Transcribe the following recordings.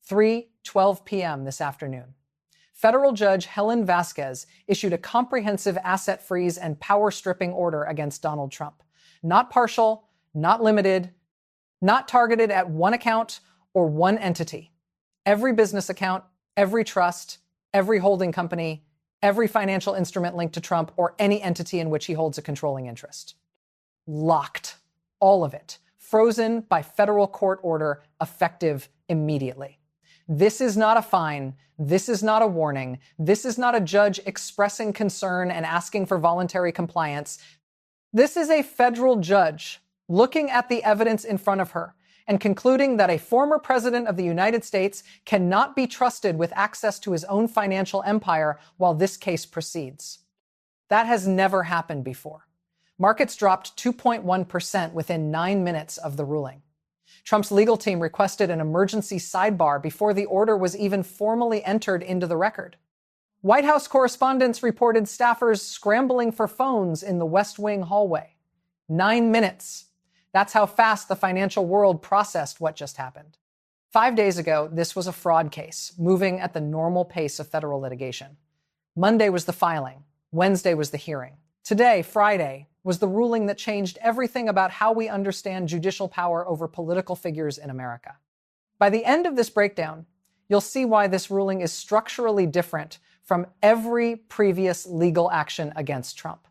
3:12 p.m. this afternoon. Federal Judge Helen Vasquez issued a comprehensive asset freeze and power stripping order against Donald Trump. Not partial, not limited, not targeted at one account or one entity. Every business account, every trust, every holding company, every financial instrument linked to Trump or any entity in which he holds a controlling interest. Locked. All of it. Frozen by federal court order, effective immediately. This is not a fine. This is not a warning. This is not a judge expressing concern and asking for voluntary compliance. This is a federal judge looking at the evidence in front of her and concluding that a former president of the United States cannot be trusted with access to his own financial empire while this case proceeds. That has never happened before. Markets dropped 2.1% within 9 minutes of the ruling. Trump's legal team requested an emergency sidebar before the order was even formally entered into the record. White House correspondents reported staffers scrambling for phones in the West Wing hallway. 9 minutes. That's how fast the financial world processed what just happened. 5 days ago, this was a fraud case, moving at the normal pace of federal litigation. Monday was the filing. Wednesday was the hearing. Today, Friday, was the ruling that changed everything about how we understand judicial power over political figures in America. By the end of this breakdown, you'll see why this ruling is structurally different from every previous legal action against Trump,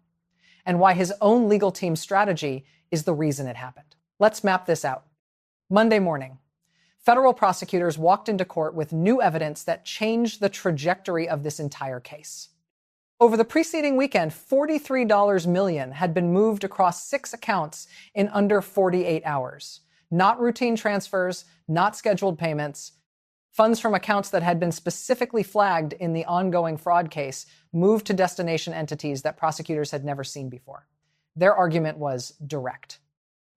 and why his own legal team's strategy is the reason it happened. Let's map this out. Monday morning, federal prosecutors walked into court with new evidence that changed the trajectory of this entire case. Over the preceding weekend, $43 million had been moved across 6 accounts in under 48 hours. Not routine transfers, not scheduled payments. Funds from accounts that had been specifically flagged in the ongoing fraud case moved to destination entities that prosecutors had never seen before. Their argument was direct.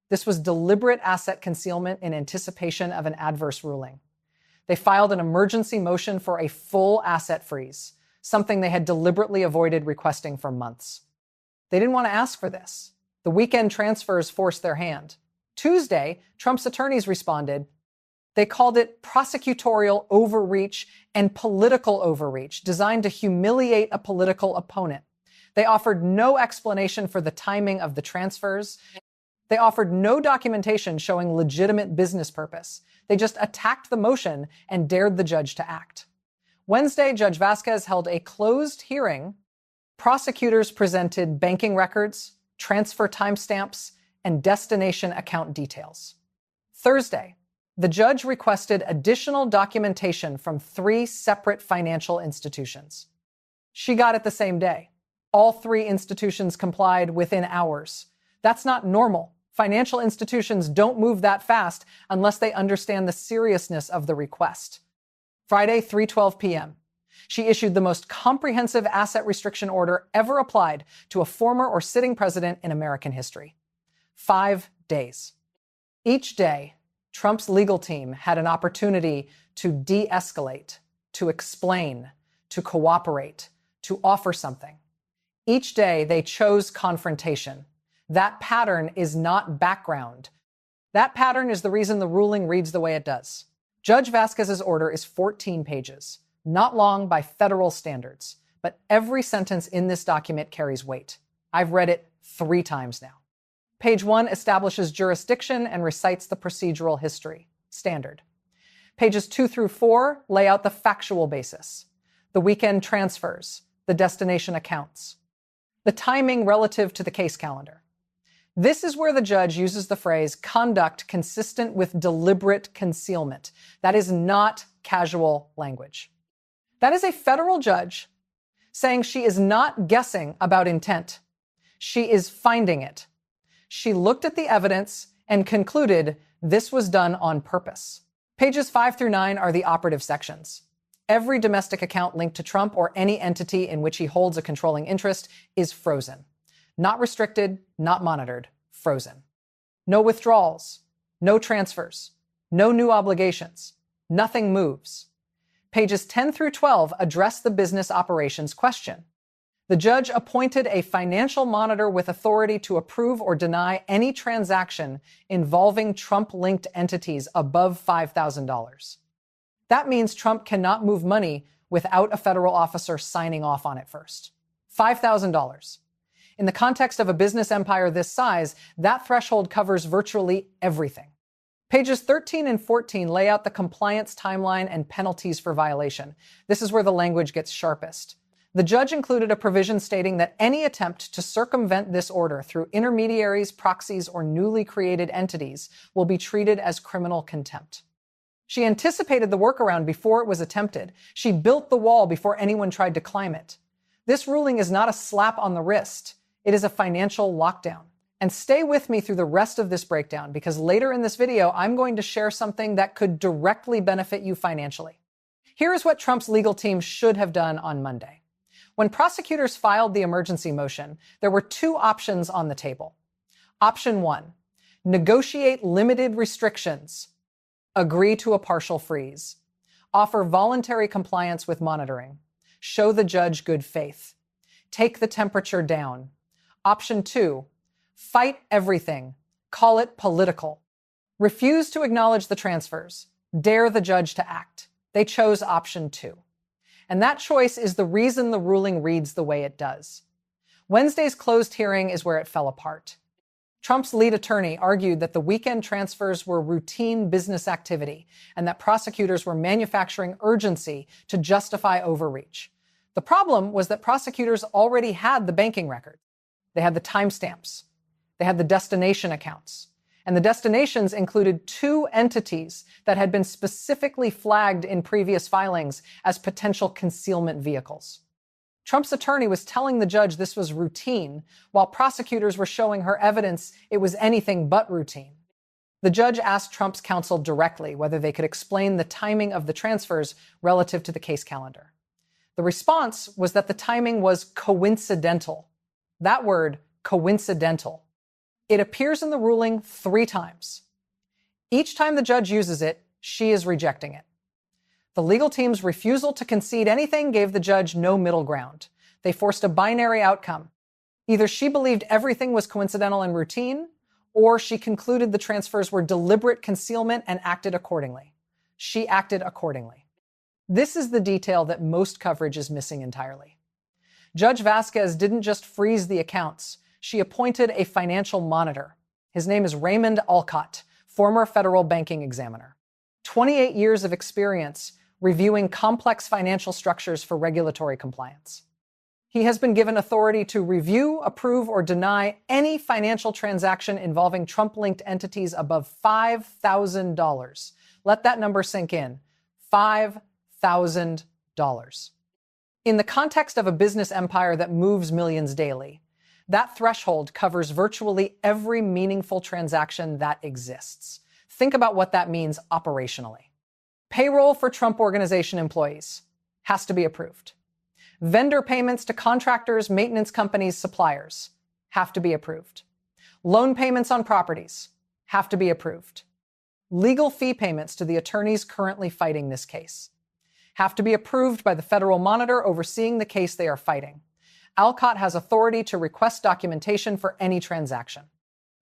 This was deliberate asset concealment in anticipation of an adverse ruling. They filed an emergency motion for a full asset freeze, something they had deliberately avoided requesting for months. They didn't want to ask for this. The weekend transfers forced their hand. Tuesday, Trump's attorneys responded. They called it prosecutorial overreach and political overreach, designed to humiliate a political opponent. They offered no explanation for the timing of the transfers. They offered no documentation showing legitimate business purpose. They just attacked the motion and dared the judge to act. Wednesday, Judge Vasquez held a closed hearing. Prosecutors presented banking records, transfer timestamps, and destination account details. Thursday, the judge requested additional documentation from 3 separate financial institutions. She got it the same day. All 3 institutions complied within hours. That's not normal. Financial institutions don't move that fast unless they understand the seriousness of the request. Friday, 3:12 p.m. She issued the most comprehensive asset restriction order ever applied to a former or sitting president in American history. 5 days. Each day, Trump's legal team had an opportunity to de-escalate, to explain, to cooperate, to offer something. Each day, they chose confrontation. That pattern is not background. That pattern is the reason the ruling reads the way it does. Judge Vasquez's order is 14 pages, not long by federal standards, but every sentence in this document carries weight. I've read it 3 times now. Page 1 establishes jurisdiction and recites the procedural history, standard. Pages 2 through 4 lay out the factual basis, the weekend transfers, the destination accounts, the timing relative to the case calendar. This is where the judge uses the phrase conduct consistent with deliberate concealment. That is not casual language. That is a federal judge saying she is not guessing about intent. She is finding it. She looked at the evidence and concluded this was done on purpose. Pages 5 through 9 are the operative sections. Every domestic account linked to Trump or any entity in which he holds a controlling interest is frozen. Not restricted, not monitored, frozen. No withdrawals, no transfers, no new obligations, nothing moves. Pages 10 through 12 address the business operations question. The judge appointed a financial monitor with authority to approve or deny any transaction involving Trump-linked entities above $5,000. That means Trump cannot move money without a federal officer signing off on it first. $5,000. In the context of a business empire this size, that threshold covers virtually everything. Pages 13 and 14 lay out the compliance timeline and penalties for violation. This is where the language gets sharpest. The judge included a provision stating that any attempt to circumvent this order through intermediaries, proxies, or newly created entities will be treated as criminal contempt. She anticipated the workaround before it was attempted. She built the wall before anyone tried to climb it. This ruling is not a slap on the wrist. It is a financial lockdown. And stay with me through the rest of this breakdown, because later in this video, I'm going to share something that could directly benefit you financially. Here is what Trump's legal team should have done on Monday. When prosecutors filed the emergency motion, there were two options on the table. Option 1, negotiate limited restrictions, agree to a partial freeze, offer voluntary compliance with monitoring, show the judge good faith, take the temperature down. Option 2, fight everything, call it political. Refuse to acknowledge the transfers, dare the judge to act. They chose option 2. And that choice is the reason the ruling reads the way it does. Wednesday's closed hearing is where it fell apart. Trump's lead attorney argued that the weekend transfers were routine business activity and that prosecutors were manufacturing urgency to justify overreach. The problem was that prosecutors already had the banking record. They had the timestamps. They had the destination accounts. And the destinations included 2 entities that had been specifically flagged in previous filings as potential concealment vehicles. Trump's attorney was telling the judge this was routine, while prosecutors were showing her evidence it was anything but routine. The judge asked Trump's counsel directly whether they could explain the timing of the transfers relative to the case calendar. The response was that the timing was coincidental. That word, coincidental. It appears in the ruling 3 times. Each time the judge uses it, she is rejecting it. The legal team's refusal to concede anything gave the judge no middle ground. They forced a binary outcome. Either she believed everything was coincidental and routine, or she concluded the transfers were deliberate concealment and acted accordingly. She acted accordingly. This is the detail that most coverage is missing entirely. Judge Vasquez didn't just freeze the accounts. She appointed a financial monitor. His name is Raymond Alcott, former federal banking examiner. 28 years of experience reviewing complex financial structures for regulatory compliance. He has been given authority to review, approve, or deny any financial transaction involving Trump-linked entities above $5,000. Let that number sink in. $5,000. In the context of a business empire that moves millions daily, that threshold covers virtually every meaningful transaction that exists. Think about what that means operationally. Payroll for Trump Organization employees has to be approved. Vendor payments to contractors, maintenance companies, suppliers have to be approved. Loan payments on properties have to be approved. Legal fee payments to the attorneys currently fighting this case have to be approved by the federal monitor overseeing the case they are fighting. Alcott has authority to request documentation for any transaction.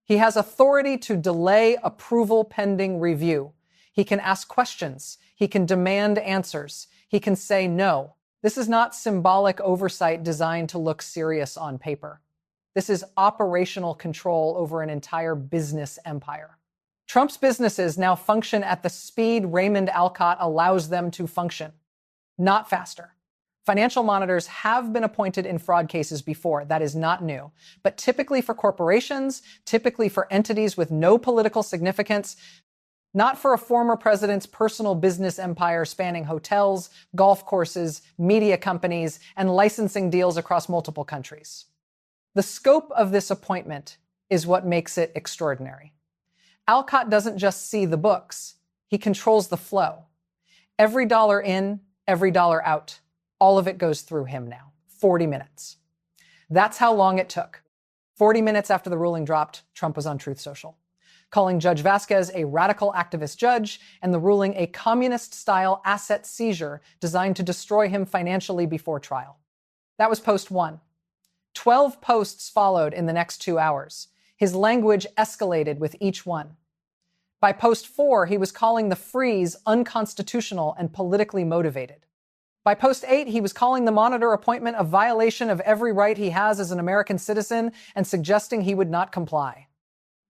He has authority to delay approval pending review. He can ask questions. He can demand answers. He can say no. This is not symbolic oversight designed to look serious on paper. This is operational control over an entire business empire. Trump's businesses now function at the speed Raymond Alcott allows them to function, not faster. Financial monitors have been appointed in fraud cases before. That is not new. But typically for corporations, typically for entities with no political significance, not for a former president's personal business empire spanning hotels, golf courses, media companies, and licensing deals across multiple countries. The scope of this appointment is what makes it extraordinary. Alcott doesn't just see the books. He controls the flow. Every dollar in, every dollar out. All of it goes through him now. 40 minutes. That's how long it took. 40 minutes after the ruling dropped, Trump was on Truth Social, calling Judge Vasquez a radical activist judge and the ruling a communist-style asset seizure designed to destroy him financially before trial. That was post 1. 12 posts followed in the next 2 hours. His language escalated with each one. By post 4, he was calling the freeze unconstitutional and politically motivated. By post 8, he was calling the monitor appointment a violation of every right he has as an American citizen and suggesting he would not comply.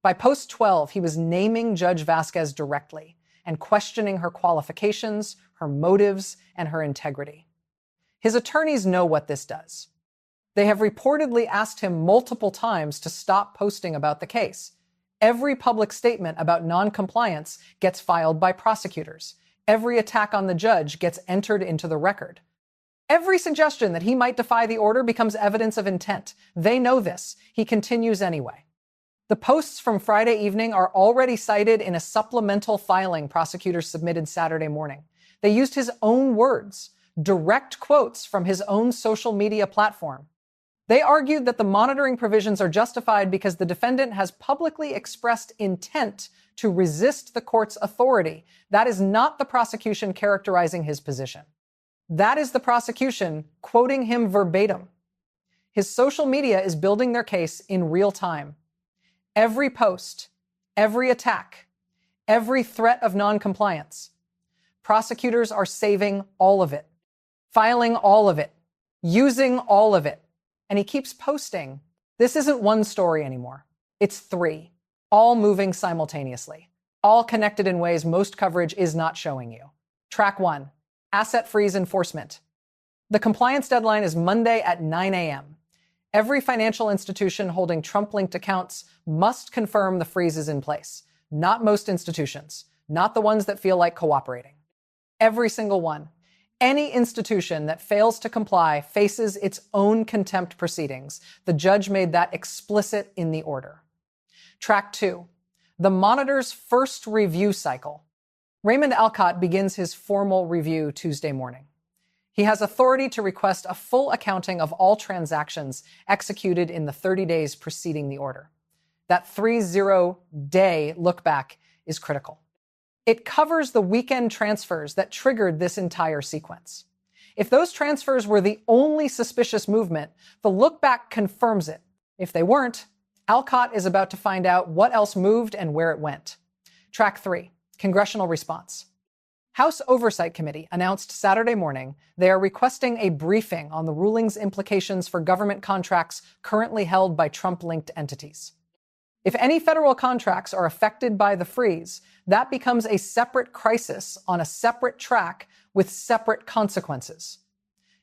By post 12, he was naming Judge Vasquez directly and questioning her qualifications, her motives, and her integrity. His attorneys know what this does. They have reportedly asked him multiple times to stop posting about the case. Every public statement about non-compliance gets filed by prosecutors. Every attack on the judge gets entered into the record. Every suggestion that he might defy the order becomes evidence of intent. They know this. He continues anyway. The posts from Friday evening are already cited in a supplemental filing prosecutors submitted Saturday morning. They used his own words, direct quotes from his own social media platform. They argued that the monitoring provisions are justified because the defendant has publicly expressed intent to resist the court's authority. That is not the prosecution characterizing his position. That is the prosecution quoting him verbatim. His social media is building their case in real time. Every post, every attack, every threat of non-compliance. Prosecutors are saving all of it, filing all of it, using all of it. And he keeps posting. This isn't one story anymore. It's 3, all moving simultaneously, all connected in ways most coverage is not showing you. Track 1, asset freeze enforcement. The compliance deadline is Monday at 9 a.m. Every financial institution holding Trump-linked accounts must confirm the freeze is in place. Not most institutions, not the ones that feel like cooperating. Every single one. Any institution that fails to comply faces its own contempt proceedings. The judge made that explicit in the order. Track 2, the monitor's first review cycle. Raymond Alcott begins his formal review Tuesday morning. He has authority to request a full accounting of all transactions executed in the 30 days preceding the order. That 30-day look back is critical. It covers the weekend transfers that triggered this entire sequence. If those transfers were the only suspicious movement, the look back confirms it. If they weren't, Alcott is about to find out what else moved and where it went. Track 3, congressional response. House Oversight Committee announced Saturday morning they are requesting a briefing on the ruling's implications for government contracts currently held by Trump-linked entities. If any federal contracts are affected by the freeze, that becomes a separate crisis on a separate track with separate consequences.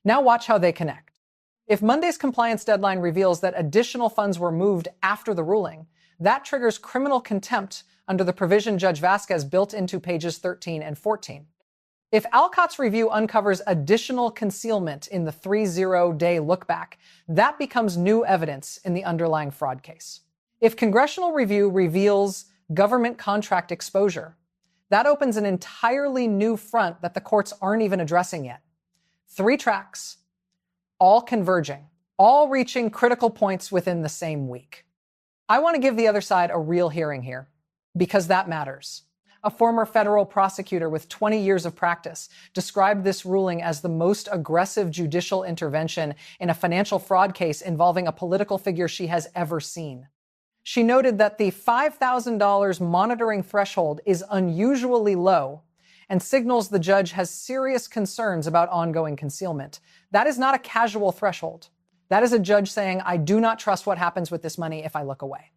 Now watch how they connect. If Monday's compliance deadline reveals that additional funds were moved after the ruling, that triggers criminal contempt under the provision Judge Vasquez built into pages 13 and 14. If Alcott's review uncovers additional concealment in the 30-day look-back, that becomes new evidence in the underlying fraud case. If congressional review reveals government contract exposure, that opens an entirely new front that the courts aren't even addressing yet. 3 tracks, all converging, all reaching critical points within the same week. I want to give the other side a real hearing here, because that matters. A former federal prosecutor with 20 years of practice described this ruling as the most aggressive judicial intervention in a financial fraud case involving a political figure she has ever seen. She noted that the $5,000 monitoring threshold is unusually low and signals the judge has serious concerns about ongoing concealment. That is not a casual threshold. That is a judge saying, I do not trust what happens with this money if I look away.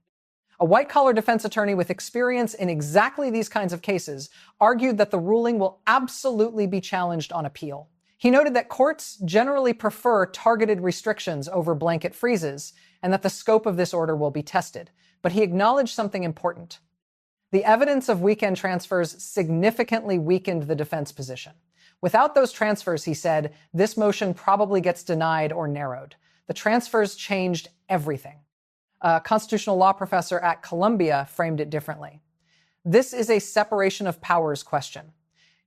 A white-collar defense attorney with experience in exactly these kinds of cases argued that the ruling will absolutely be challenged on appeal. He noted that courts generally prefer targeted restrictions over blanket freezes and that the scope of this order will be tested. But he acknowledged something important. The evidence of weekend transfers significantly weakened the defense position. Without those transfers, he said, this motion probably gets denied or narrowed. The transfers changed everything. A constitutional law professor at Columbia framed it differently. This is a separation of powers question.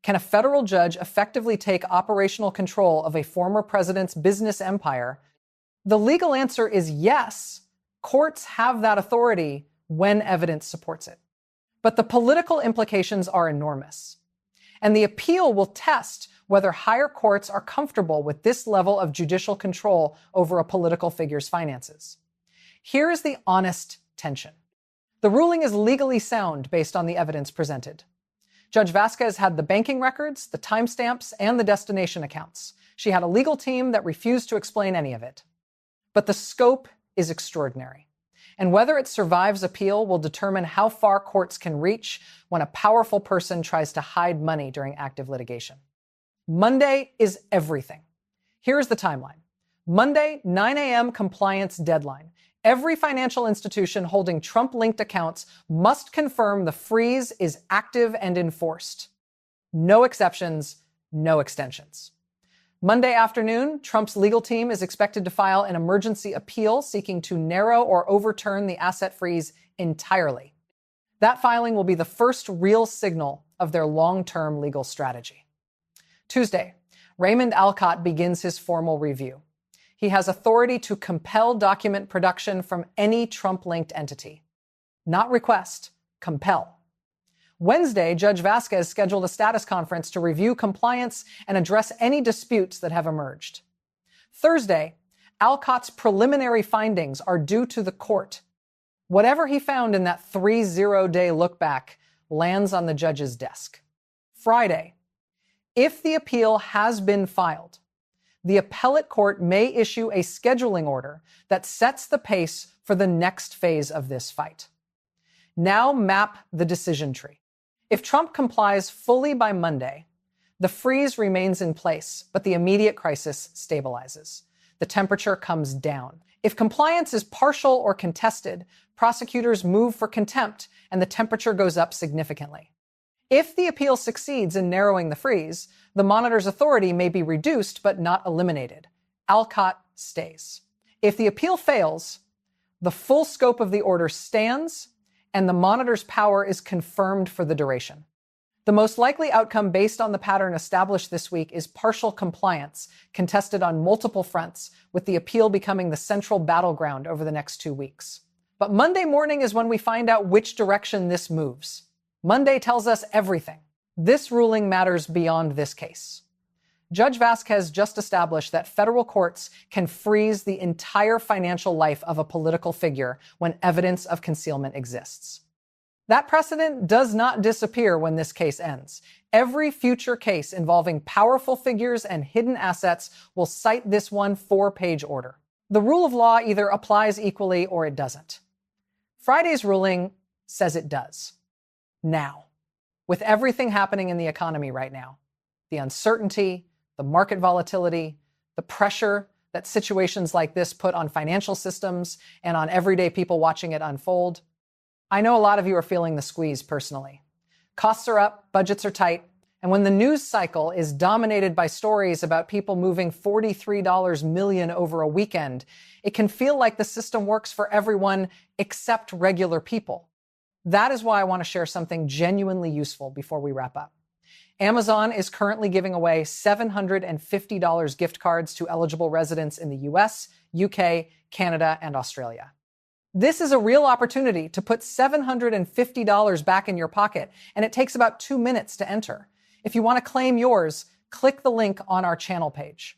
Can a federal judge effectively take operational control of a former president's business empire? The legal answer is yes. Courts have that authority when evidence supports it. But the political implications are enormous. And the appeal will test whether higher courts are comfortable with this level of judicial control over a political figure's finances. Here is the honest tension. The ruling is legally sound based on the evidence presented. Judge Vasquez had the banking records, the timestamps, and the destination accounts. She had a legal team that refused to explain any of it. But the scope is extraordinary. And whether it survives appeal will determine how far courts can reach when a powerful person tries to hide money during active litigation. Monday is everything. Here's the timeline. Monday, 9 a.m. compliance deadline. Every financial institution holding Trump-linked accounts must confirm the freeze is active and enforced. No exceptions, no extensions. Monday afternoon, Trump's legal team is expected to file an emergency appeal seeking to narrow or overturn the asset freeze entirely. That filing will be the first real signal of their long-term legal strategy. Tuesday, Raymond Alcott begins his formal review. He has authority to compel document production from any Trump-linked entity. Not request, compel. Wednesday, Judge Vasquez scheduled a status conference to review compliance and address any disputes that have emerged. Thursday, Alcott's preliminary findings are due to the court. Whatever he found in that 30-day look back lands on the judge's desk. Friday, if the appeal has been filed, the appellate court may issue a scheduling order that sets the pace for the next phase of this fight. Now map the decision tree. If Trump complies fully by Monday, the freeze remains in place, but the immediate crisis stabilizes. The temperature comes down. If compliance is partial or contested, prosecutors move for contempt and the temperature goes up significantly. If the appeal succeeds in narrowing the freeze, the monitor's authority may be reduced but not eliminated. Alcott stays. If the appeal fails, the full scope of the order stands and the monitor's power is confirmed for the duration. The most likely outcome based on the pattern established this week is partial compliance, contested on multiple fronts, with the appeal becoming the central battleground over the next 2 weeks. But Monday morning is when we find out which direction this moves. Monday tells us everything. This ruling matters beyond this case. Judge Vasquez just established that federal courts can freeze the entire financial life of a political figure when evidence of concealment exists. That precedent does not disappear when this case ends. Every future case involving powerful figures and hidden assets will cite this one 4-page order. The rule of law either applies equally or it doesn't. Friday's ruling says it does. Now, with everything happening in the economy right now, the uncertainty, the market volatility, the pressure that situations like this put on financial systems and on everyday people watching it unfold, I know a lot of you are feeling the squeeze personally. Costs are up, budgets are tight, and when the news cycle is dominated by stories about people moving $43 million over a weekend, it can feel like the system works for everyone except regular people. That is why I want to share something genuinely useful before we wrap up. Amazon is currently giving away $750 gift cards to eligible residents in the US, UK, Canada, and Australia. This is a real opportunity to put $750 back in your pocket, and it takes about 2 minutes to enter. If you want to claim yours, click the link on our channel page.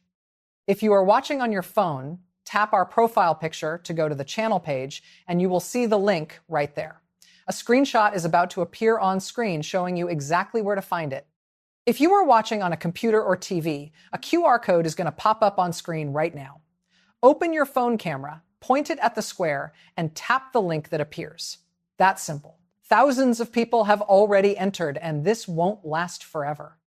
If you are watching on your phone, tap our profile picture to go to the channel page, and you will see the link right there. A screenshot is about to appear on screen showing you exactly where to find it. If you are watching on a computer or TV, a QR code is going to pop up on screen right now. Open your phone camera, point it at the square, and tap the link that appears. That's simple. Thousands of people have already entered, and this won't last forever.